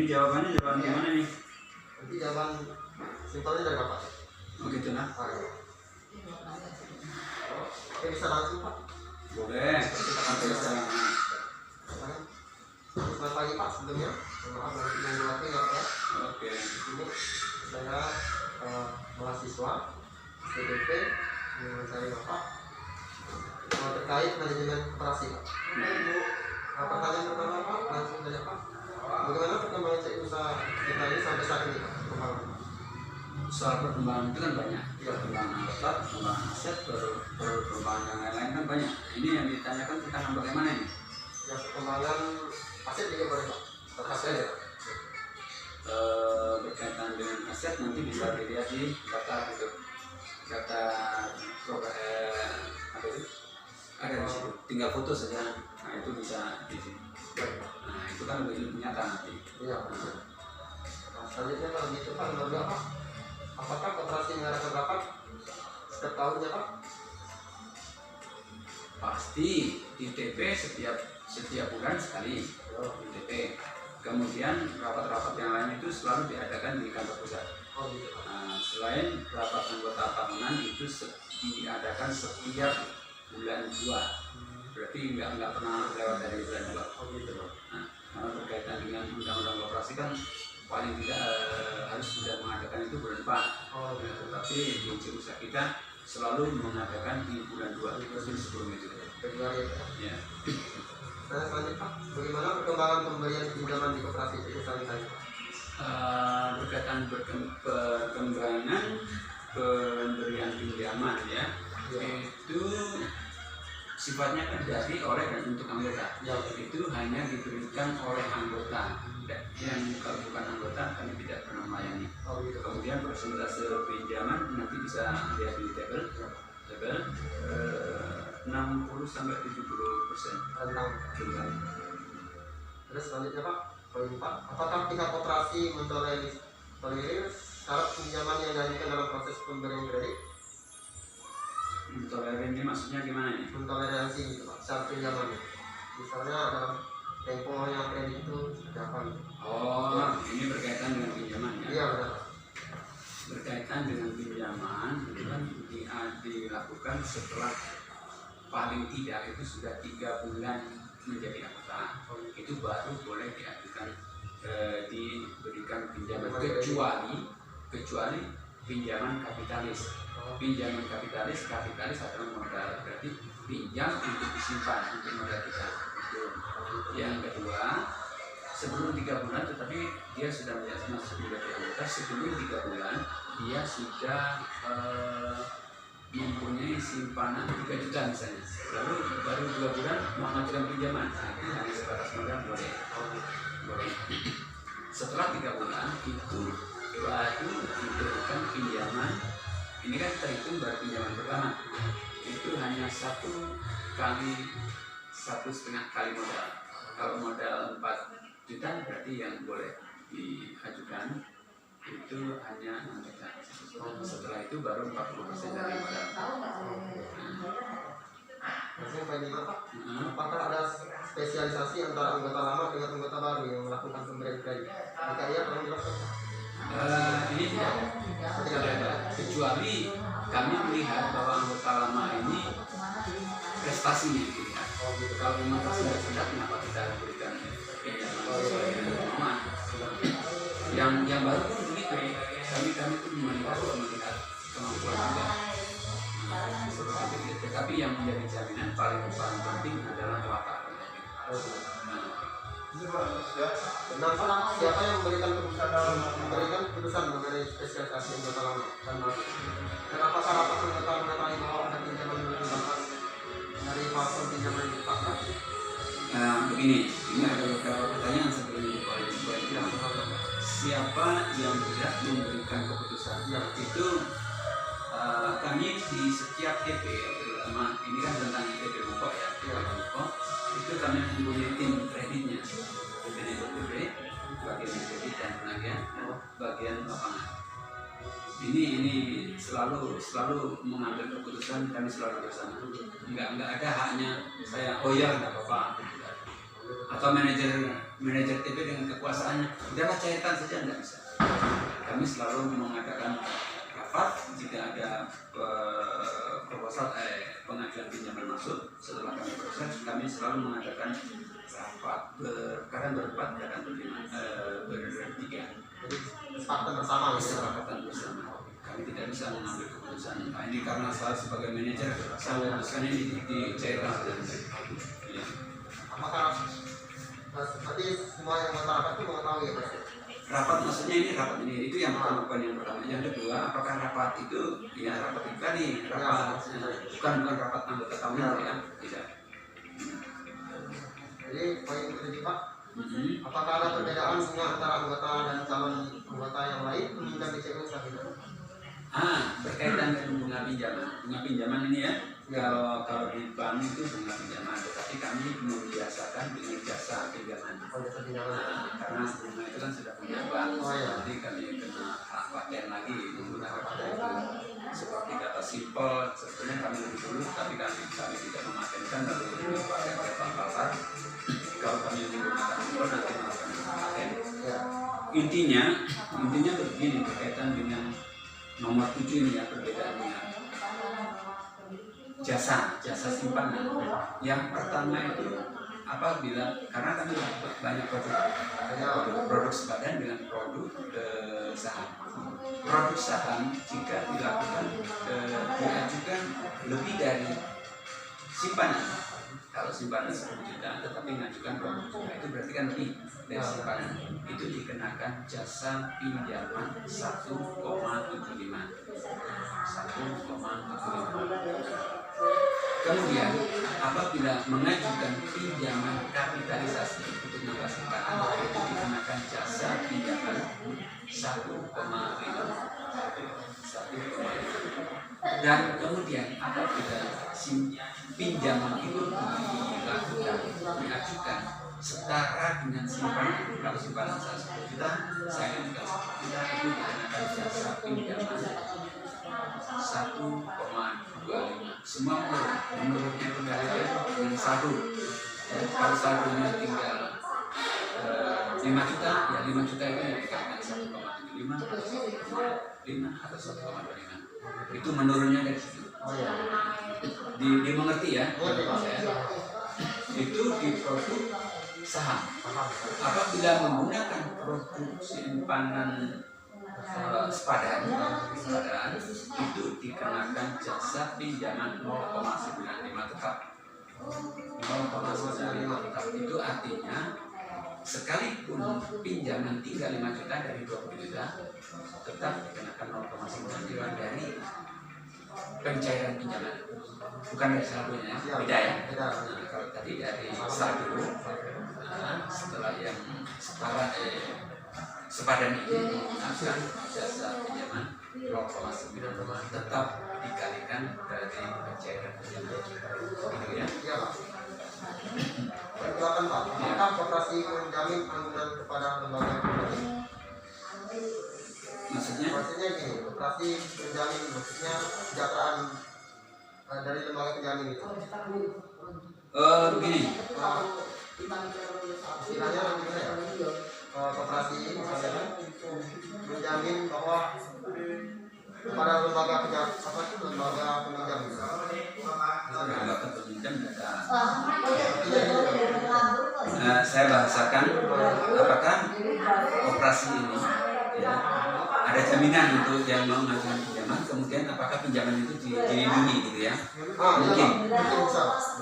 ini jawabannya jawaban gimana nih? Nanti jawaban simpelnya dari Bapak. Oh gitu nah. Oke, bisa langsung Pak. Boleh. Kita akan Bisa. Selamat pagi Pak sebelumnya. Maaf mengganggu waktu ya Pak ya. Oke. Ini saya mahasiswa STPP yang mencari Bapak terkait manajemen koperasi Pak. Pertanyaan pertama Pak, langsung saja Pak. Bagaimana perkembangan cek usaha kita ini sampai saat ini Pak? Soal perkembangan itu kan banyak, perkembangan anggota, perkembangan aset, perkembangan yang lain-lain kan banyak. Ini yang ditanyakan tentang bagaimana ini? Yang perkembangan aset juga boleh Pak. Aset ya. Berkaitan dengan aset nanti bisa dilihat di data gitu, data apa itu? Ada di situ. Tinggal foto saja. Nah itu bisa di sini. Nah itu kan lebih nyata nanti. Iya. Nah, selanjutnya kalau gitu Pak, nomor 2 Pak. Apakah koperasi mengadakan rapat setiap tahunnya Pak? Pasti di TP setiap bulan sekali di TP. Kemudian rapat-rapat yang lain itu selalu diadakan di kantor pusat. Oh gitu Pak. Nah, selain rapat anggota tahunan itu diadakan setiap bulan 2. Berarti nggak pernah lewat dari bulan 2. Oh gitu Pak. Nah, karena berkaitan dengan undang-undang koperasi kan paling tidak harus sudah mengadakan itu bulan 4. Oh gitu. Tapi di usaha kita selalu mengadakan di bulan 2 itu sebelum itu. Februari Pak. Ya. Nah, selanjutnya Pak, bagaimana perkembangan pemberian pinjaman di koperasi usaha kita ini Pak? Berkaitan perkembangan pemberian pinjaman ya, itu sifatnya kan dari oleh dan untuk anggota. Ya. Itu hanya diberikan oleh anggota. Yang kalau bukan anggota kami tidak pernah melayani. Oh gitu. Kemudian persentase pinjaman nanti bisa lihat di tabel 60 sampai 70%. Tentang. Bukan. Terus selanjutnya Pak, poin 4. Apakah pihak koperasi mentolerir syarat pinjaman yang diajukan dalam proses pemberian kredit? Toleran ini maksudnya gimana nih? Mentoleransi gitu Pak, syarat pinjamannya. Misalnya dalam tempo yang kredit itu seperti apa gitu. Oh, ini berkaitan dengan pinjaman ya? Iya benar. Berkaitan dengan pinjaman itu kan dilakukan setelah paling tidak itu sudah 3 bulan menjadi anggota. Itu baru boleh diajukan diberikan pinjaman kecuali pinjaman kapitalis. Pinjaman kapitalis adalah modal, berarti pinjam untuk disimpan untuk modal kita. Yang kedua, sebelum 3 bulan tetapi dia sudah masuk menjadi anggota, sebelum 3 bulan dia sudah mempunyai simpanan 3 juta misalnya, lalu baru 2 bulan mengajukan pinjaman, nah, itu hanya sebatas modal boleh. Setelah 3 bulan itu baru diberikan pinjaman. Ini kan terhitung baru pinjaman pertama, itu hanya 1,5 kali modal. Kalau modal 4 juta berarti yang boleh diajukan itu hanya 6 juta. Setelah itu baru 40% dari modal. Yang kedua Pak, apakah ada spesialisasi antara anggota lama dengan anggota baru yang melakukan pemberian kredit? Jika iya, tolong jelaskan Pak. Ini tidak ada, kecuali kami melihat bahwa anggota lama ini prestasinya dilihat. Kalau memang sedang kenapa kita berikan pinjaman sesuai dengan kemauan. Yang baru pun begitu, kami pun melihat kemampuan juga. Tetapi yang menjadi jaminan paling penting adalah watak. Benar Pak, siapa yang memberikan keputusan mengenai spesialisasi anggota lama dan baru? Dan apakah rapat anggota mengetahui bahwa ada pinjaman lebih batas dari platform pinjaman yang dipakai? Begini, ini ada beberapa pertanyaan sebelum siapa yang tidak memberikan keputusan? Itu kami di setiap TP, terutama ini kan tentang TP Bukok ya, itu kami mempunyai tim kreditnya, TP, bagian kredit dan penagihan, bagian lapangan. Ini selalu mengambil keputusan, kami selalu bersama. Enggak ada haknya saya, oh ya enggak apa-apa. atau manajer TP dengan kekuasaannya udahlah cairkan saja, nggak bisa. Kami selalu mengadakan rapat jika ada proposal pengajuan pinjaman masuk. Setelah kami proses, kami selalu mengadakan rapat kadang berempat, kadang bertiga. Jadi kesepakatan bersama gitu. Kesepakatan bersama. Kami tidak bisa mengambil keputusan. Nah, ini karena saya sebagai manajer, saya memutuskan ini dicairkan saja. Ya. Apakah berarti semua yang masyarakat itu mengetahui ya Pak? Rapat maksudnya ini rapat ini itu yang pertama, bukan yang pertama. Yang kedua, apakah rapat itu ya rapat itu tadi rapat bukan rapat anggota tahunan ya, tidak. Jadi poin kedua Pak, apakah ada perbedaan bunga antara anggota dan calon anggota yang lain meminjam BCU saat itu? Berkaitan dengan bunga pinjaman. Bunga pinjaman ini ya, kalau di bank itu bunga pinjaman, tetapi kami membiasakan dengan jasa pinjaman. Jasa pinjaman. Karena bunga itu kan sudah punya bank, jadi kami kena hak paten lagi menggunakan paten itu. Seperti kata simpel, sebetulnya kami lebih dulu, tapi kami tidak mematenkan lalu dipakai oleh bank pasar. Kalau kami menggunakan simpel nanti melakukan paten. Intinya begini berkaitan dengan nomor 7 ini ya, perbedaannya jasa simpanan. Yang pertama itu apabila karena kami banyak produk sepadan dengan produk saham. Produk saham jika dilakukan diajukan lebih dari simpanan. Kalau simpanan 10 juta tetapi mengajukan produk juta, itu berarti kan lebih dari simpanan. Itu dikenakan jasa pinjaman 1,75. Kemudian apabila mengajukan pinjaman kapitalisasi untuk nambah simpanan, itu dikenakan jasa pinjaman 1,5. Dan kemudian apabila pinjaman itu diajukan setara dengan simpanan, kalau simpanan saya 10 juta, saya juga 10 juta, itu dikenakan jasa pinjaman 1,25. Semua menurutnya kembali dengan saldo. Kalau saldonya tinggal 5 juta, ya 5 juta itu dikatakan 1,75 atau 1,25. Itu menurunnya dari situ. Dimengerti ya? Itu di produk saham. Apabila menggunakan produk simpanan sepadan itu dikenakan jasa pinjaman 0,95 tetap. 0,95 tetap itu artinya sekalipun pinjaman tinggal 5 juta dari 20 juta tetap dikenakan 0,95 dari pencairan pinjaman, bukan dari saldonya, beda ya. Nah, kalau tadi dari saldo, setelah yang sepadan ini menggunakan jasa pinjaman 0,95 tetap dikalikan dari pencairan pinjaman. Gitu ya. Iya Pak. Silakan Pak. Apakah koperasi menjamin anggunan kepada lembaga pribadi? Maksudnya gini, koperasi menjamin maksudnya kesejahteraan dari lembaga penjamin itu. Begini. Istilahnya gimana ya? Koperasi misalnya menjamin bahwa kepada lembaga peminjam saya bahasakan apakah operasi ini ya, ada jaminan untuk yang mau mengajukan pinjaman, kemudian apakah pinjaman itu dilindungi gitu ya, mungkin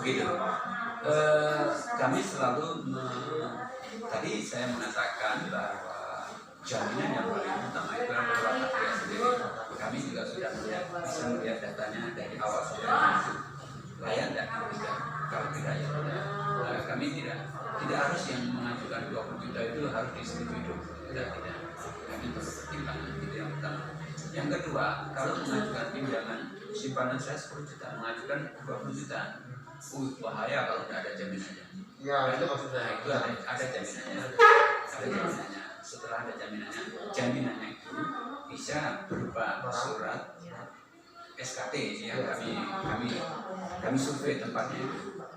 begitu. Kami selalu tadi saya mengatakan bahwa jaminan yang paling utama itu adalah pihak sendiri. Kami juga sudah bisa melihat datanya dari awal sampai akhir, layak dan tidak. Kalau tidak ya tidak. Kami tidak harus yang mengajukan 20 juta itu harus disetujui dulu. Tidak. Kami perlu pertimbangan itu yang pertama. Yang kedua, kalau mengajukan pinjaman simpanan saya 10 juta, mengajukan 20 juta, bahaya kalau tidak ada jaminannya. Ya, itu maksudnya. Itu ada jaminannya. Setelah ada jaminannya itu bisa berupa surat SKT yang kami survei tempatnya,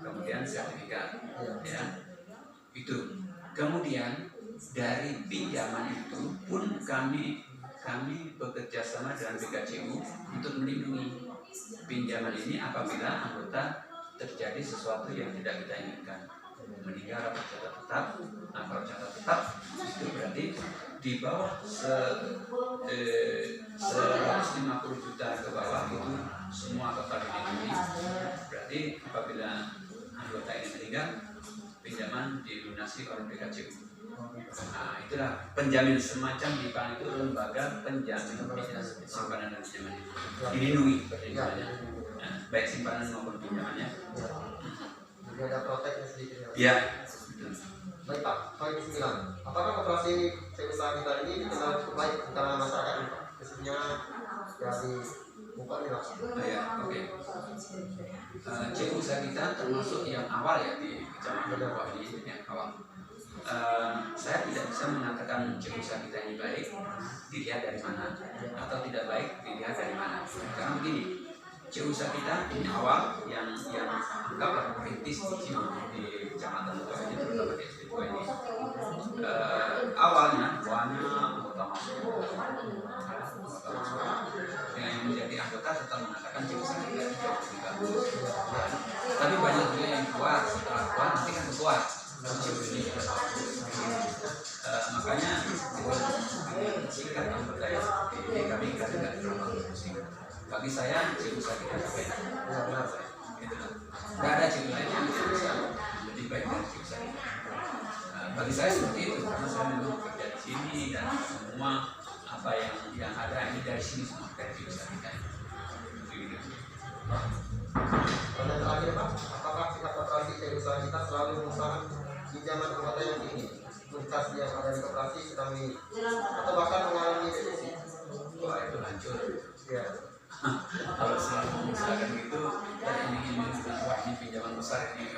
kemudian sertifikat, ya. Itu. Kemudian dari pinjaman itu pun kami bekerja sama dengan BKCU untuk melindungi pinjaman ini apabila anggota terjadi sesuatu yang tidak kita inginkan, meninggal atau catat tetap. Nah, kalau catat tetap itu berarti di bawah 150 juta ke bawah itu semua bakal dilindungi. Berarti apabila anggota ini meninggal, pinjaman dilunasi oleh BKCU. Nah, itulah penjamin, semacam di bank itu lembaga penjamin simpanan dan pinjaman itu dilindungi perlindungannya, nah, baik simpanan maupun pinjamannya. Jadi ada proteknya sedikit ya. Ya. Baik Pak, poin 9. Apakah koperasi usaha kita ini dikenal cukup baik di kalangan masyarakat ini Pak? Khususnya dari bukan ini Pak. Ya, oke. Usaha kita termasuk yang awal ya di Kecamatan Bawah ini, yang awal. Saya tidak bisa mengatakan usaha kita ini baik dilihat dari mana atau tidak baik dilihat dari mana. Karena begini, usaha kita ini awal yang anggaplah perintis di sini di Kecamatan Bawah ini, terutama di SD2 ini. Awalnya anggota masuk yang menjadi anggota tetap mengatakan usaha kita jauh lebih bagus. Tapi banyak juga yang keluar, setelah keluar nanti kan keluar. Makanya singkat anggota yang seperti ini kami tidak terlalu pusing. Bagi saya usaha kita sampai tidak ada lain yang bisa lebih baik dari usaha kita. Bagi saya seperti itu karena saya memang bekerja di sini dan semua apa yang ada ini dari sini semua dari usaha kita. Pertanyaan terakhir Pak, apakah pihak koperasi usaha kita selalu mengusahakan pinjaman anggota yang tinggi, kualitas yang ada di koperasi sedang atau bahkan mengalami defisit? Wah, itu hancur. Ya. Kalau selalu mengusahakan gitu dan ini wah ini pinjaman besar ini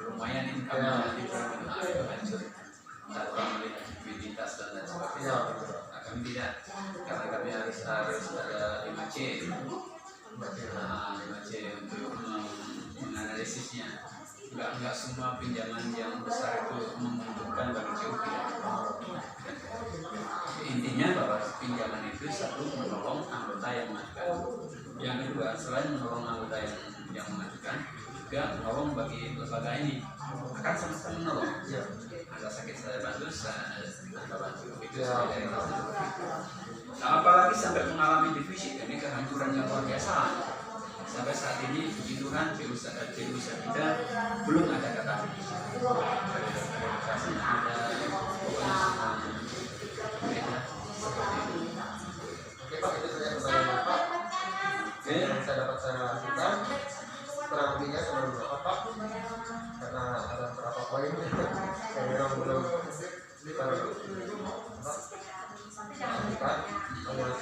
lumayan ini kami nanti itu hancur tanpa melihat likuiditas dan lain sebagainya. Nah, kami tidak, karena kami harus ada 5C. 5C untuk menganalisisnya. Enggak semua pinjaman yang besar itu menguntungkan bagi CUP. Intinya bahwa pinjaman itu satu menolong anggota yang mengajukan. Yang kedua, selain menolong anggota yang mengajukan, juga menolong bagi lembaga ini. Akan sama-sama menolong. Ada sakit saya bantu, saya bantu. Itu dari nah, apalagi sampai mengalami defisit, ini kehancuran yang luar biasa. Sampai saat ini puji Tuhan usaha kita belum ada kata Oke Pak, itu saja pertanyaan Pak. Yang saya dapat saya lakukan kurang lebihnya sebelum berapa Pak, karena ada beberapa poin yang memang belum kita lakukan oleh